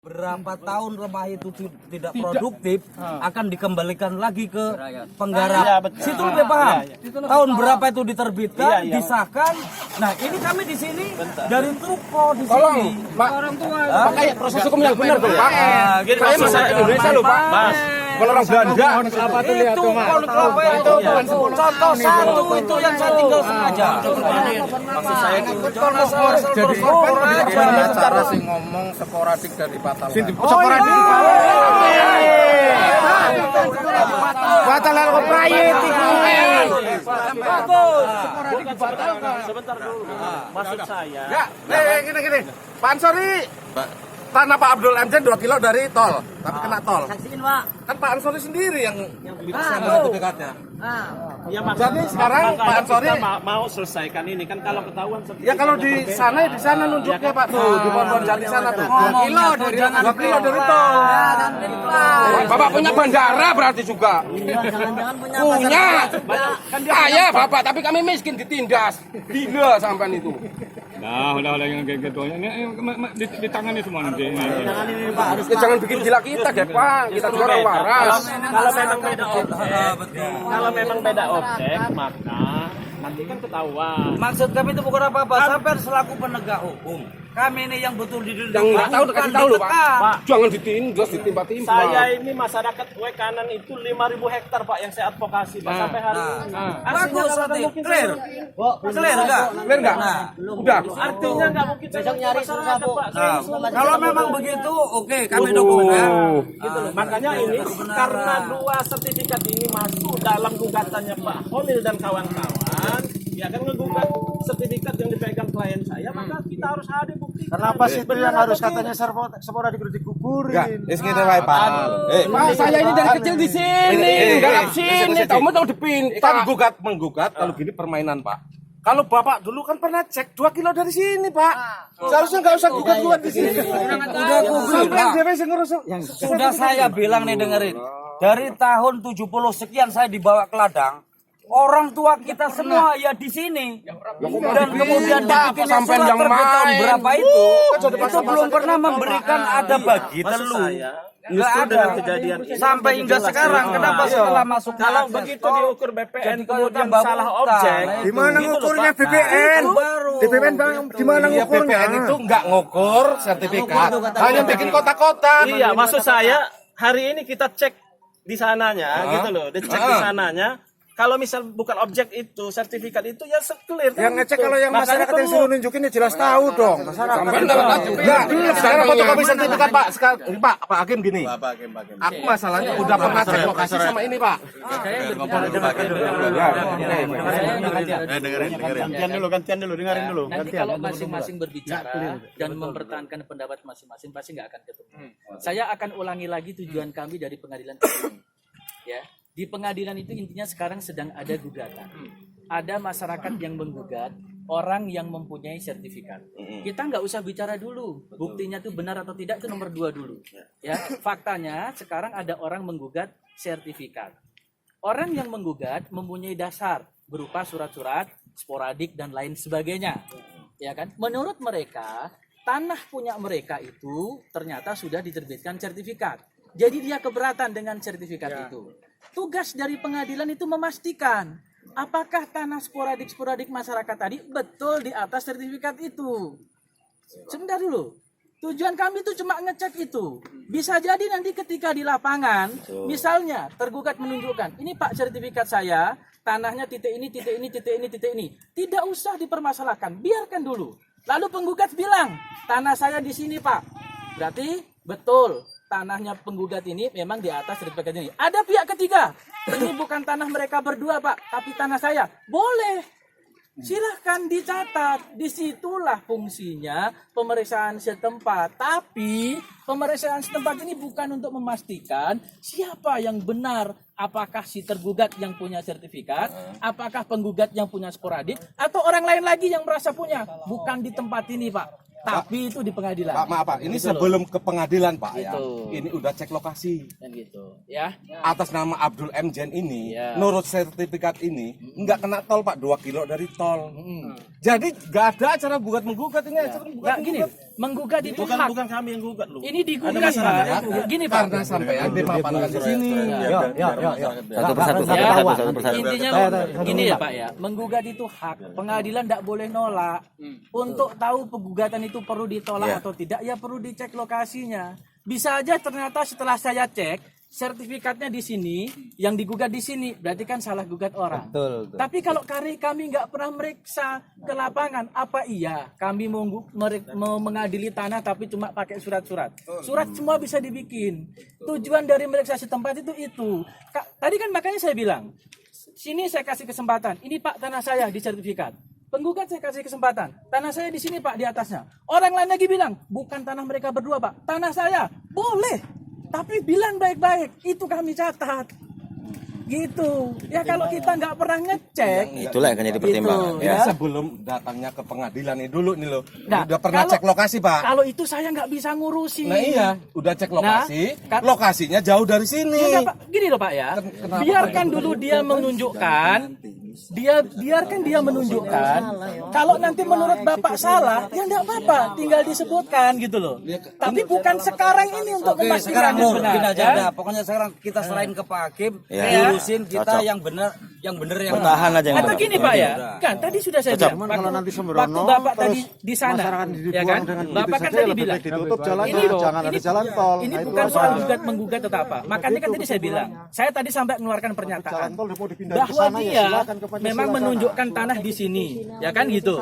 Berapa tahun rumah itu tidak produktif akan dikembalikan lagi ke penggarap. Situ lebih paham. Tahun berapa itu diterbitkan, disahkan. Nah ini kami di sini dari Truko di sini. Orang tua. Pakai proses hukum yang benar tuh Pak. Saya masyarakat Indonesia loh Pak. Kalau orang Belanda apa tuh lihat tuh Mas. Itu contoh satu itu yang saya tinggal sengaja. Maksud saya itu Jadi cara sih ngomong sporadik dari batal. sporadik. Batal kok prayit iku. Sporadik dibatalkan. Sebentar dulu. Maksud saya. Ya, gini. Pak Ansori. Tanah Pak Abdul Amjen 2 kilo dari tol, tapi kena tol. Saksiin Pak. Kan Pak Ansori sendiri yang Sama sertifikatnya. Ya, jadi sekarang Pak Ansori mau selesaikan ini kan kalau ketahuan ya kalau di sana di sana nunjuknya Pak tuh di pohon jalan di sana tuh 2 kilo dari tol. Bapak punya bandara berarti juga. Jangan-jangan Punya. Kaya Bapak tapi kami miskin ditindas. Gila sampean itu. Nah, udah yang kayak gitu. Ini ditangani semua nanti. Ya, jangan bikin gila kita deh Pak. Kita juga orang waras. Kalau memang beda objek maka nanti kan ketahuan. Maksud kami itu bukan apa-apa, sampai selaku penegak hukum. Kami ini yang betul di dunia. Yang nggak tahu dikasih tahu loh Pak. Jangan ditindas, ditimpa-timpa. Saya ini masyarakat Kue Kanan itu 5.000 hektar Pak yang saya advokasi Pak sampai hari ini. Artinya Bagus, nggak mungkin clear. Clear enggak? Clear nggak? Udah. Artinya nggak mungkin Besok nyari susah, Bu. Pak. Kalau memang begitu, oke, kami dukung ya. Gitu loh. Makanya ini karena 2 sertifikat ini masuk dalam gugatannya Pak Holil dan kawan-kawan, ya kan ngegugat sertifikat yang dipegang klien saya, maka kita harus hadir bukti. Kenapa sih itu yang harus katanya sporadik digugurin? Enggak, segini wae Pak. Pak, saya ini dari kecil di sini, garap sini. Kamu tahu dipintar menggugat kalau gini permainan, Pak. Kalau Bapak dulu kan pernah cek 2 kilo dari sini, Pak. Seharusnya nggak usah gugat-gugat di sini. Udah aku bilang. Sudah saya bilang nih dengerin. Dari tahun 70 sekian saya dibawa ke ladang. Orang tua kita semua ya di sini. Dan kemudian dibikin sampai surat yang terbit tahun main. berapa itu belum pernah memberikan ada bagi telur. Enggak ada kejadian sampai hingga sekarang. Kenapa setelah masuk kalau akses begitu tol, diukur BPN jadi kemudian tambah salah utang. objek, Nah, Gimana Gitu loh, ngukurnya Pak. BPN? Itu baru. Di BPN Bang, gimana Iya, ngukurnya? BPN itu nggak ngukur sertifikat, hanya bikin kotak-kotak. Iya, maksud saya hari ini kita cek di sananya, gitu loh, dicek di sananya. Kalau misal bukan objek itu, sertifikat itu ya clear. Yang ngecek kalau yang masyarakat yang suruh nunjukin ya jelas tahu dong. Masyarakat. Sekarang fotokopi sertifikat Pak. Sekarang Pak Hakim gini. Aku masalahnya udah pernah cek lokasi sama ini Pak. Gantian dulu, dengerin dulu. Nanti kalau masing-masing berbicara dan mempertahankan pendapat masing-masing pasti nggak akan ketemu. Saya akan ulangi lagi tujuan kami dari pengadilan ini. Ya, di pengadilan itu intinya sekarang sedang ada gugatan. Ada masyarakat yang menggugat orang yang mempunyai sertifikat. Kita nggak usah bicara dulu buktinya itu benar atau tidak, itu nomor 2 dulu. Ya, faktanya sekarang ada orang menggugat sertifikat. Orang yang menggugat mempunyai dasar berupa surat-surat, sporadik dan lain sebagainya. Ya kan? Menurut mereka, tanah punya mereka itu ternyata sudah diterbitkan sertifikat. Jadi dia keberatan dengan sertifikat itu. Tugas dari pengadilan itu memastikan apakah tanah sporadik masyarakat tadi betul di atas sertifikat itu. Sebentar dulu. Tujuan kami itu cuma ngecek itu. Bisa jadi nanti ketika di lapangan, misalnya tergugat menunjukkan, ini Pak sertifikat saya, tanahnya titik ini, titik ini, titik ini, titik ini. Tidak usah dipermasalahkan, biarkan dulu. Lalu penggugat bilang, tanah saya di sini Pak. Berarti betul. Tanahnya penggugat ini memang di atas sertifikat ini. Ada pihak ketiga. Ini bukan tanah mereka berdua Pak, tapi tanah saya. Boleh. Silahkan dicatat. Disitulah fungsinya pemeriksaan setempat. Tapi pemeriksaan setempat ini bukan untuk memastikan siapa yang benar. Apakah si tergugat yang punya sertifikat, apakah penggugat yang punya sporadik, atau orang lain lagi yang merasa punya. Bukan di tempat ini Pak. Tapi itu di pengadilan. Pak, maaf Pak, ini Gitu loh. sebelum ke pengadilan Pak ya. Gitu. Ini udah cek lokasi. Dan gitu, ya. Atas nama Abdul M. Jen ini, Iya. menurut sertifikat ini, nggak kena tol Pak, 2 kilo dari tol. Jadi nggak ada acara gugat menggugat ini. Acara gugat Nggak gini, menggugat itu hak. Bukan kami yang gugat loh. Ini digugat Pak. Gini Pak. Karena sampai dipaparkan di sini. Intinya gini ya Pak ya, menggugat itu hak. Pengadilan tidak boleh nolak. Untuk tahu penggugatan itu perlu ditolak atau tidak, ya perlu dicek lokasinya. Bisa aja ternyata setelah saya cek sertifikatnya di sini, yang digugat di sini, berarti kan salah gugat orang. Tapi kalau kami nggak pernah meriksa ke lapangan, apa iya kami mau mengadili tanah tapi cuma pakai surat-surat? Surat semua bisa dibikin. Tujuan dari meriksa setempat itu. Tadi kan makanya saya bilang, sini saya kasih kesempatan. Ini Pak tanah saya di sertifikat. Penggugat saya kasih kesempatan. Tanah saya di sini Pak di atasnya. Orang lain lagi bilang, bukan tanah mereka berdua Pak. Tanah saya. Boleh. Tapi bilang baik-baik. Itu kami catat. Gitu. Ya kalau kita nggak pernah ngecek. Itulah yang akan jadi pertimbangan. Gitu, Ya, ya. sebelum datangnya ke pengadilan ini dulu nih loh. Nah, udah pernah kalau- cek lokasi Pak. Kalau itu saya nggak bisa ngurusin. Nah iya, udah cek lokasi. Nah, Lokasinya jauh dari sini. Ya, Pak, gini loh Pak ya. Biarkan dulu dia menunjukkan. Biarkan dia menunjukkan. Kalau nanti menurut Bapak salah, ya enggak apa-apa, tinggal disebutkan gitu loh. Tapi bukan sekarang ini untuk Oke, memastikan sekarang yang Nur, benar, gini aja ya. dah. Pokoknya sekarang kita serahin ke Pak Hakim, Ya. urusin kita yang benar yang Bertahan aja yang Atau benar. gini Pak ya, kan tadi sudah saya bilang, kalau nanti sembrono, waktu Bapak terus tadi di sana, ya kan, Bapak kan tadi bilang, ditutup jalannya, ini loh, jangan ada jalan tol. ini Nah, itu bukan apa? soal menggugat atau apa. Makanya kan tadi saya bilang, saya tadi sampai mengeluarkan pernyataan Jalan tol mau dipindahin ke bahwa sana, ya dia silakan ke Pancasila memang sana. menunjukkan tanah di sini, ya kan gitu.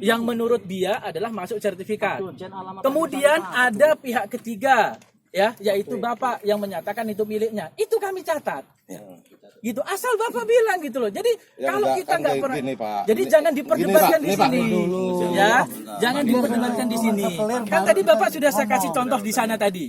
Yang menurut dia adalah masuk sertifikat. Kemudian ada pihak ketiga, ya, yaitu Bapak yang menyatakan itu miliknya. Itu kami catat. Gitu, asal Bapak bilang gitu loh. Jadi Ya, kalau enggak, kita kan nggak kayak pernah, gini, Pak. jadi jangan diperdebatkan Gini, di Pak. sini, Ini, Pak. ya, jangan diperdebatkan di sini. Kan tadi Bapak sudah saya kasih contoh di sana tadi.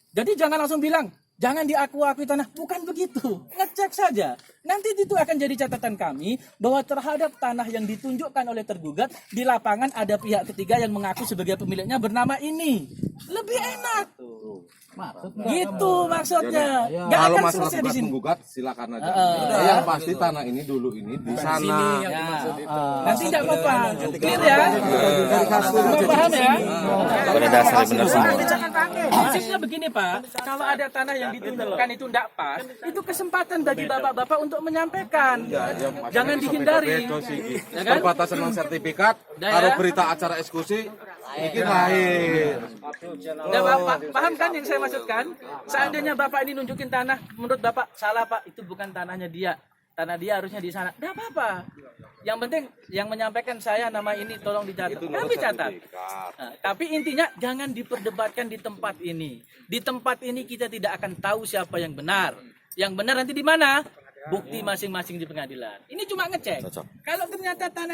Jadi jangan langsung bilang, jangan diakui tanah. Bukan begitu. Ngecek saja. Nanti itu akan jadi catatan kami bahwa terhadap tanah yang ditunjukkan oleh tergugat di lapangan ada pihak ketiga yang mengaku sebagai pemiliknya bernama ini. Lebih enak. Gitu maksudnya. Nggak Kalau akan masalah selesai di gugat sini. menggugat silakan aja. Yang pasti tanah ini dulu ini di sana. Ya. Nanti nggak apa-apa. Clear ya? Semua paham ya? Pada dasarnya benar semua. Prinsipnya begini Pak, kalau ada tanah yang ditunjukkan itu tidak pas, itu kesempatan bagi bapak-bapak untuk menyampaikan. Jangan dihindari. Ya kan? Perbatasan non sertifikat, Udah ya? kalau berita acara eksekusi, ini lahir. Udah Bapak paham kan yang saya maksudkan? Seandainya Bapak ini nunjukin tanah, menurut Bapak salah Pak, itu bukan tanahnya dia. Tanah dia harusnya di sana. Tidak apa-apa. Yang penting yang menyampaikan saya nama ini tolong dicatat. Kami catat. Nah, tapi intinya jangan diperdebatkan di tempat ini. Di tempat ini kita tidak akan tahu siapa yang benar. Yang benar nanti di mana? Bukti masing-masing di pengadilan. Ini cuma ngecek. Kalau ternyata tanah